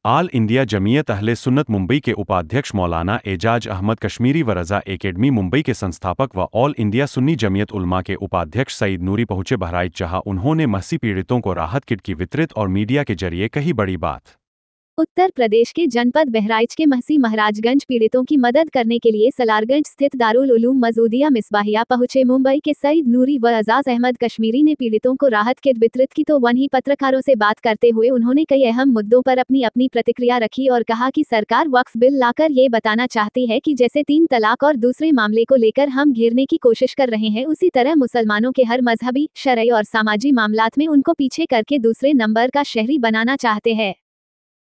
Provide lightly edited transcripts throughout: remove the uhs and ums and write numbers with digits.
आल India Jamiat अहले सुन्नत मुंबई के उपाध्यक्ष मौलाना एजाज अहमद कश्मीरी व रज़ा एकेडमी मुंबई के संस्थापक व ऑल इंडिया सुन्नी जमीयत उलमा के उपाध्यक्ष सईद नूरी पहुंचे बहराइच, जहां उन्होंने महसी पीड़ितों को राहत किट की वितरित और मीडिया के जरिए कही बड़ी बात। उत्तर प्रदेश के जनपद बहराइच के महसी महाराजगंज पीड़ितों की मदद करने के लिए सलारगंज स्थित दारुल उलूम मसूदिया मिसबाहिया पहुंचे मुंबई के सईद नूरी व एजाज अहमद कश्मीरी ने पीड़ितों को राहत किट वितरित की। तो वहीं पत्रकारों से बात करते हुए उन्होंने कई अहम मुद्दों पर अपनी प्रतिक्रिया रखी और कहा कि सरकार वक्फ बिल लाकर ये बताना चाहती है कि जैसे 3 तलाक और दूसरे मामले को लेकर हम घेरने की कोशिश कर रहे हैं, उसी तरह मुसलमानों के हर मजहबी, शरई और सामाजिक मामलात में उनको पीछे करके दूसरे नंबर का शहरी बनाना चाहते हैं।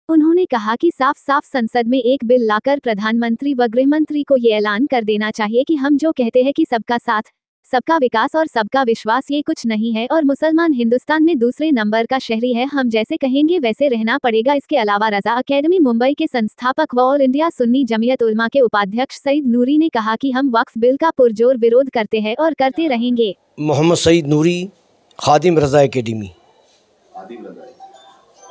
उन्होंने कहा कि साफ साफ संसद में एक बिल लाकर प्रधानमंत्री व गृहमंत्री को ये ऐलान कर देना चाहिए कि हम जो कहते हैं कि सबका साथ, सबका विकास और सबका विश्वास ये कुछ नहीं है और मुसलमान हिंदुस्तान में दूसरे नंबर का शहरी है, हम जैसे कहेंगे वैसे रहना पड़ेगा। इसके अलावा रज़ा एकेडमी मुंबई के संस्थापक व ऑल इंडिया सुन्नी जमीयत उलमा के उपाध्यक्ष सईद नूरी ने कहा कि हम वक्फ बिल का पुरजोर विरोध करते हैं और करते रहेंगे। Mohammad Saeed Noori, Khadim Raza academy.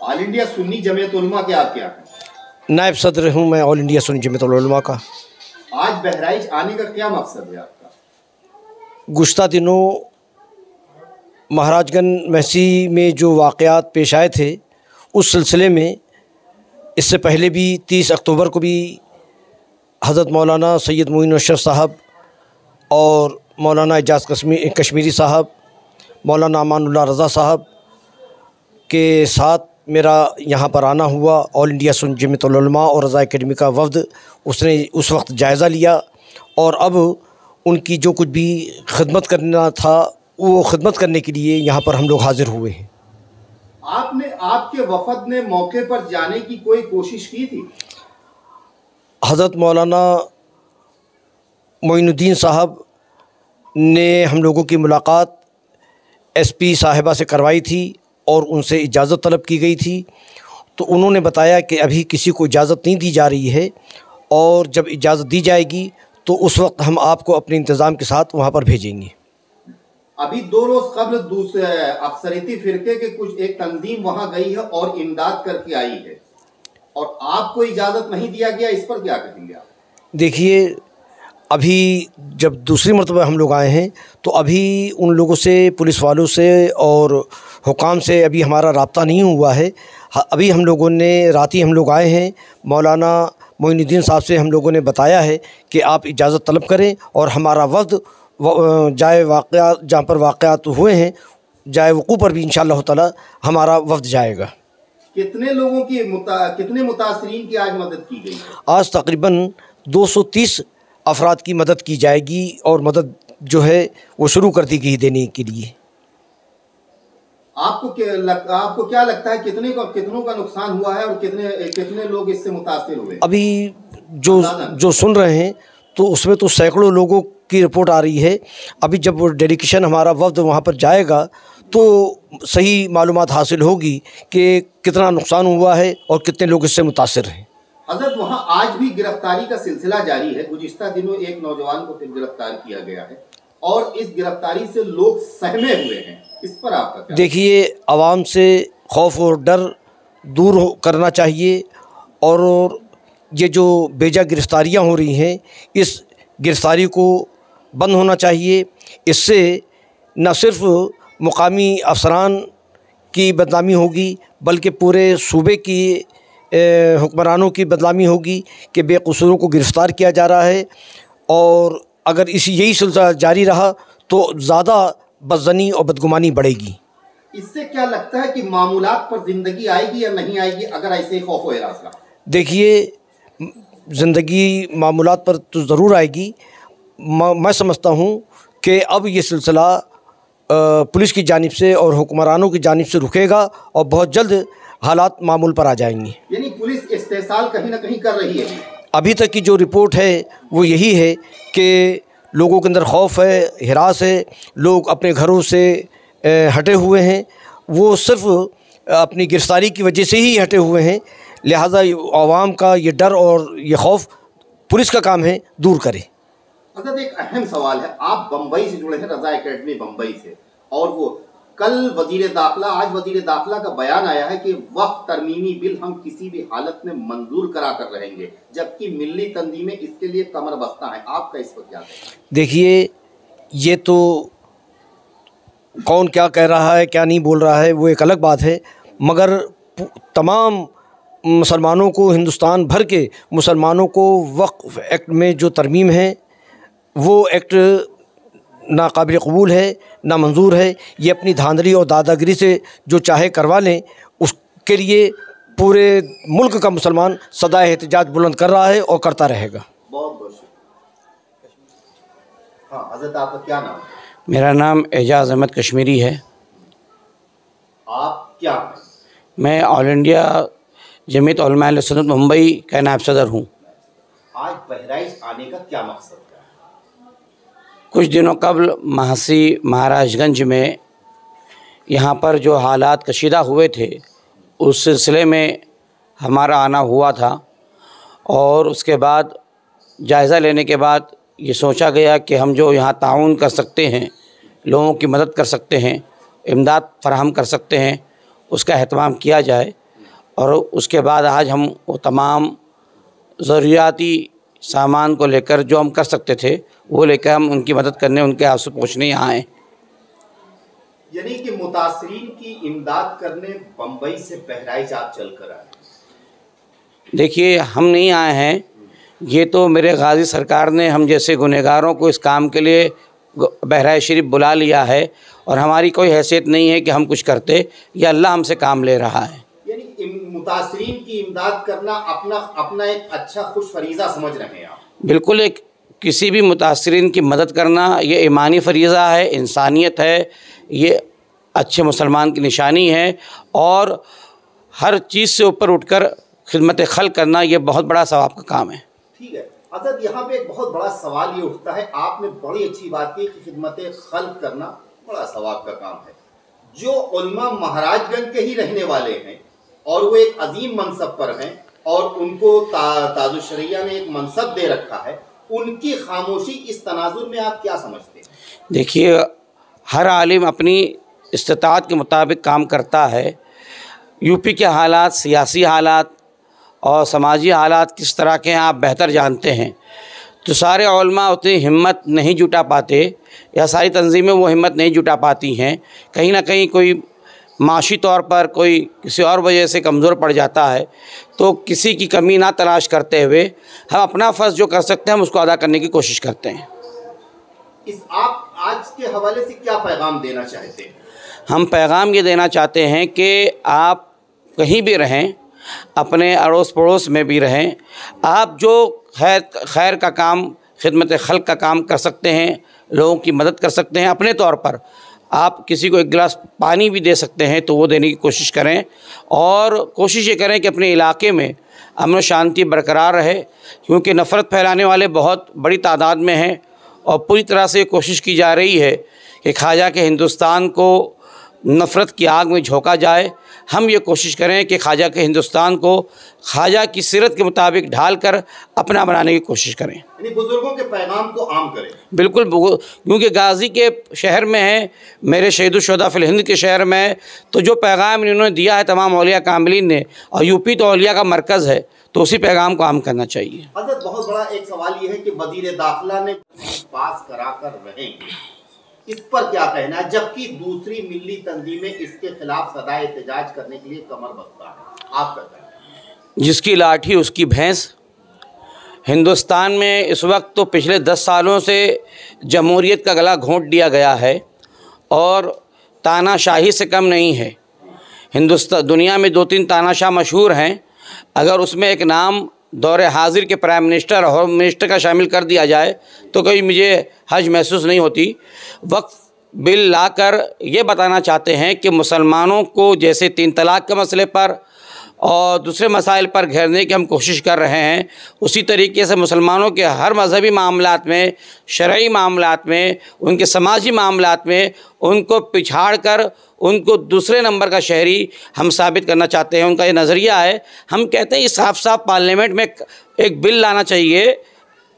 All India Sunni Jamiat Ulama के आप क्या हैं? नायब सदर हूँ मैं ऑल इंडिया सुन्नी जमीयत उलमा का। आज बहराइच आने का क्या मकसद है आपका? गुज़श्ता दिनों महाराजगंज महसी में जो वाक़यात पेश आए थे, उस सिलसिले में इससे पहले भी 30 अक्टूबर को भी हज़रत मौलाना सैयद मोइन अशरफ साहब और मौलाना एजाज कश्मीरी साहब, मौलाना अमानुल्लाह रज़ा साहब के साथ मेरा यहाँ पर आना हुआ। ऑल इंडिया सुन्नी जमीयत उलमा और रज़ा एकेडमी का वफ़द उसने उस वक्त जायज़ा लिया और अब उनकी जो कुछ भी खिदमत करना था वो खिदमत करने के लिए यहाँ पर हम लोग हाज़िर हुए हैं। आपके वफ़द ने मौके पर जाने की कोई कोशिश की थी? हज़रत मौलाना मोइनुद्दीन साहब ने हम लोगों की मुलाकात SP साहिबा से करवाई थी और उनसे इजाज़त तलब की गई थी, तो उन्होंने बताया कि अभी किसी को इजाज़त नहीं दी जा रही है और जब इजाज़त दी जाएगी तो उस वक्त हम आपको अपने इंतज़ाम के साथ वहाँ पर भेजेंगे। अभी 2 रोज़ कबल दूसरे अक्सरियती फ़िरके के कुछ एक तंजीम वहाँ गई है और इमदाद करके आई है और आपको इजाज़त नहीं दिया गया, इस पर क्या कहेंगे आप? देखिए, अभी जब दूसरी मरतबा हम लोग आए हैं तो अभी उन लोगों से, पुलिस वालों से और हुकाम से अभी हमारा राब्ता नहीं हुआ है। अभी हम लोगों ने रात ही हम लोग आए हैं, मौलाना मोइनुद्दीन साहब से हम लोगों ने बताया है कि आप इजाज़त तलब करें और हमारा वफ़द जाए वाक़यात जहाँ पर वाक़यात हुए हैं, जाए वक़ू पर भी इंशाअल्लाह ताला हमारा वफ़द जाएगा। कितने लोगों की कितने मुतासरीन की आज मदद की गई? आज तकरीबन 230 अफराद की मदद की जाएगी और मदद जो है वो शुरू कर दी गई देने के लिए। आपको क्या लगता है कितनों का नुकसान हुआ है और कितने लोग इससे मुतासिर हुए? अभी जो सुन रहे हैं तो उसमें तो सैकड़ों लोगों की रिपोर्ट आ रही है। अभी जब वो डेलीगेशन हमारा वफ़द वहाँ पर जाएगा तो सही मालूमात हासिल होगी कि कितना नुकसान हुआ है और कितने लोग इससे मुतासिर हैं। हज़रत, वहाँ आज भी गिरफ्तारी का सिलसिला जारी है। गुज़िश्ता दिनों एक नौजवान को फिर गिरफ्तार किया गया है और इस गिरफ्तारी से लोग सहमे हुए हैं, इस पर आपका क्या? देखिए, आवाम से खौफ और डर दूर करना चाहिए और ये जो बेजा गिरफ्तारियाँ हो रही हैं, इस गिरफ्तारी को बंद होना चाहिए। इससे न सिर्फ मुकामी अफसरान की बदनामी होगी बल्कि पूरे सूबे की हुक्मरानों की बदनामी होगी कि बेकसूरों को गिरफ़्तार किया जा रहा है और अगर यही सिलसिला जारी रहा तो ज़्यादा बदज़नी और बदगुमानी बढ़ेगी। इससे क्या लगता है कि मामूलात पर ज़िंदगी आएगी या नहीं आएगी अगर ऐसे खौफ व हिरास रहा? देखिए, ज़िंदगी मामूलात पर तो ज़रूर आएगी। मैं समझता हूँ कि अब ये सिलसिला पुलिस की जानिब से और हुक्मरानों की जानिब से रुकेगा और बहुत जल्द हालात मामूल पर आ जाएंगे। यानी पुलिस इस्तेसाल कहीं ना कहीं कर रही है। अभी तक की जो रिपोर्ट है वो यही है कि लोगों के अंदर खौफ है, हिरास है, लोग अपने घरों से हटे हुए हैं। वो सिर्फ अपनी गिरफ्तारी की वजह से ही हटे हुए हैं। लिहाजा आवाम का ये डर और ये खौफ पुलिस का काम है दूर करे। एक अहम सवाल है, आप बम्बई से जुड़े हैं, रज़ा एकेडमी बम्बई से, और वो कल आज वजीर दाखिला का बयान आया है कि वक्फ तरमीमी बिल हम किसी भी हालत में मंजूर करा कर रहेंगे, जबकि मिल्ली तंजीमें इसके लिए कमर बस्ता हैं। आपका इस पर क्या कहना? देखिए, ये तो कौन क्या कह रहा है, क्या नहीं बोल रहा है, वो एक अलग बात है, मगर तमाम मुसलमानों को, हिंदुस्तान भर के मुसलमानों को वक्फ एक्ट में जो तरमीम है वो एक्ट नाकाबिल कबूल है, नामंजूर है। ये अपनी धांधली और दादागिरी से जो चाहे करवा लें, उसके लिए पूरे मुल्क का मुसलमान सदा एहतजाज बुलंद कर रहा है और करता रहेगा। बहुत बहुत शुक्रिया। हाँ हज़रत, आपका क्या नाम है? मेरा नाम एजाज़ अहमद कश्मीरी है। आप क्या हैं? मैं ऑल इंडिया जमीयत उलमा अहले सुन्नत मुंबई का नायब सदर हूँ। आज बहराइच आने का क्या मकसद है? कुछ दिनों कबल महासी महाराजगंज में यहाँ पर जो हालात कशीदा हुए थे, उस सिलसिले में हमारा आना हुआ था और उसके बाद जायज़ा लेने के बाद ये सोचा गया कि हम जो यहाँ ताउन कर सकते हैं, लोगों की मदद कर सकते हैं, इमदाद फराहम कर सकते हैं, उसका एहतमाम किया जाए। और उसके बाद आज हम वो तमाम ज़रूरियाती सामान को लेकर जो हम कर सकते थे वो लेकर हम उनकी मदद करने, उनके आंसू पहुँचने यहाँ आए। यानी कि मुतासरीन की इमदाद करने बम्बई से बहराइच आप चल कर आए? देखिए, हम नहीं आए हैं, ये तो मेरे गाजी सरकार ने हम जैसे गुनहगारों को इस काम के लिए बहराइच शरीफ बुला लिया है और हमारी कोई हैसियत नहीं है कि हम कुछ करते, या अल्लाह हमसे काम ले रहा है। यानी मुतासरीन की इमदाद करना अपना एक अच्छा खुश फरीज़ा समझ रहे हैं आप? बिल्कुल, एक किसी भी मुतासरीन की मदद करना ये ईमानी फरीज़ा है, इंसानियत है, ये अच्छे मुसलमान की निशानी है और हर चीज़ से ऊपर उठकर खिदमत खल्क़ करना ये बहुत बड़ा सवाब का काम है। ठीक है हज़रत, यहाँ पे एक बहुत बड़ा सवाल ये उठता है, आपने बड़ी अच्छी बात की कि खिदमत खल्क़ करना बड़ा सवाब का काम है। जो उलमा महाराजगंज के ही रहने वाले हैं और वो एक अजीम मनसब पर हैं और उनको ताजुशरिया ने एक मनसब दे रखा है, उनकी खामोशी इस तनाजुर में आप क्या समझते हैं? देखिए, हर आलिम अपनी इस्तिताअत के मुताबिक काम करता है। यूपी के हालात, सियासी हालात और समाजी हालात किस तरह के हैं आप बेहतर जानते हैं, तो सारे उलमा उतनी हिम्मत नहीं जुटा पाते या सारी तंजीमें वो हिम्मत नहीं जुटा पाती हैं। कहीं ना कहीं कोई माशी तौर पर, कोई किसी और वजह से कमज़ोर पड़ जाता है, तो किसी की कमी ना तलाश करते हुए हम अपना फ़र्ज़ जो कर सकते हैं हम उसको अदा करने की कोशिश करते हैं। आप आज के हवाले से क्या पैगाम देना चाहते हैं? हम पैगाम ये देना चाहते हैं कि आप कहीं भी रहें, अपने अड़ोस पड़ोस में भी रहें, आप जो खैर का काम, खिदमत खल्क़ का काम कर सकते हैं, लोगों की मदद कर सकते हैं, अपने तौर पर आप किसी को एक गिलास पानी भी दे सकते हैं तो वो देने की कोशिश करें और कोशिश ये करें कि अपने इलाके में अमन शांति बरकरार रहे, क्योंकि नफ़रत फैलाने वाले बहुत बड़ी तादाद में हैं और पूरी तरह से कोशिश की जा रही है कि ख्वाजा के हिंदुस्तान को नफ़रत की आग में झोंका जाए। हम ये कोशिश करें कि ख्वाजा के हिंदुस्तान को ख्वाजा की सीरत के मुताबिक ढाल कर अपना बनाने की कोशिश करें, यानी बुजुर्गों के पैगाम को आम करें। बिल्कुल, क्योंकि गाज़ी के शहर में है, मेरे शहीदुश्शुहदा फिल हिंद के शहर में है, तो जो पैगाम इन्होंने दिया है तमाम औलिया कामिलीन ने, और यूपी तो औलिया का मरकज़ है, तो उसी पैगाम को आम करना चाहिए। हज़रत, बहुत बड़ा एक सवाल ये है कि वज़ीर दाखिला ने पास करा कर रहेंगे, इस पर क्या कहना है, जबकि दूसरी मिल्ली तंजीमें इसके खिलाफ सदा एहतजाज करने के लिए कमर बस्ता है? आपका कहना है? जिसकी लाठी उसकी भैंस। हिंदुस्तान में इस वक्त तो पिछले 10 सालों से जमहूरियत का गला घोंट दिया गया है और तानाशाही से कम नहीं है। दुनिया में 2-3 तानाशाह मशहूर हैं, अगर उसमें एक नाम दौरे हाजिर के प्राइम मिनिस्टर और होम मिनिस्टर का शामिल कर दिया जाए तो कोई मुझे हर्ज महसूस नहीं होती। वक्फ बिल लाकर ये बताना चाहते हैं कि मुसलमानों को जैसे 3 तलाक के मसले पर और दूसरे मसाइल पर घेरने की हम कोशिश कर रहे हैं, उसी तरीके से मुसलमानों के हर मज़हबी मामलात में, शरई मामलात में, उनके समाजी मामलात में उनको पिछाड़ कर उनको दूसरे नंबर का शहरी हम साबित करना चाहते हैं। उनका ये नज़रिया है। हम कहते हैं ये साफ साफ पार्लियामेंट में एक बिल लाना चाहिए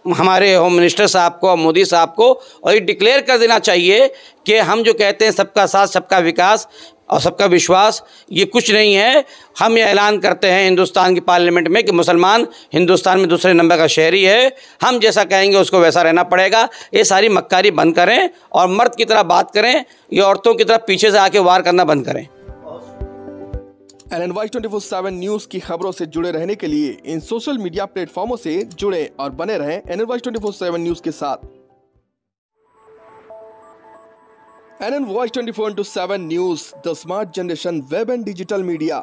हमारे होम मिनिस्टर साहब को और मोदी साहब को, और ये डिक्लेयर कर देना चाहिए कि हम जो कहते हैं सबका साथ, सबका विकास और सबका विश्वास, ये कुछ नहीं है। हम ये ऐलान करते हैं हिंदुस्तान की पार्लियामेंट में कि मुसलमान हिंदुस्तान में दूसरे नंबर का शहरी है, हम जैसा कहेंगे उसको वैसा रहना पड़ेगा। ये सारी मक्कारी बंद करें और मर्द की तरह बात करें, ये औरतों की तरह पीछे से आके वार करना बंद करें। NNY 24/7 न्यूज की खबरों से जुड़े रहने के लिए इन सोशल मीडिया प्लेटफॉर्मों से जुड़े और बने रहें NNY 24/7 न्यूज के साथ। NNY 24/7 news, the smart generation web and digital media.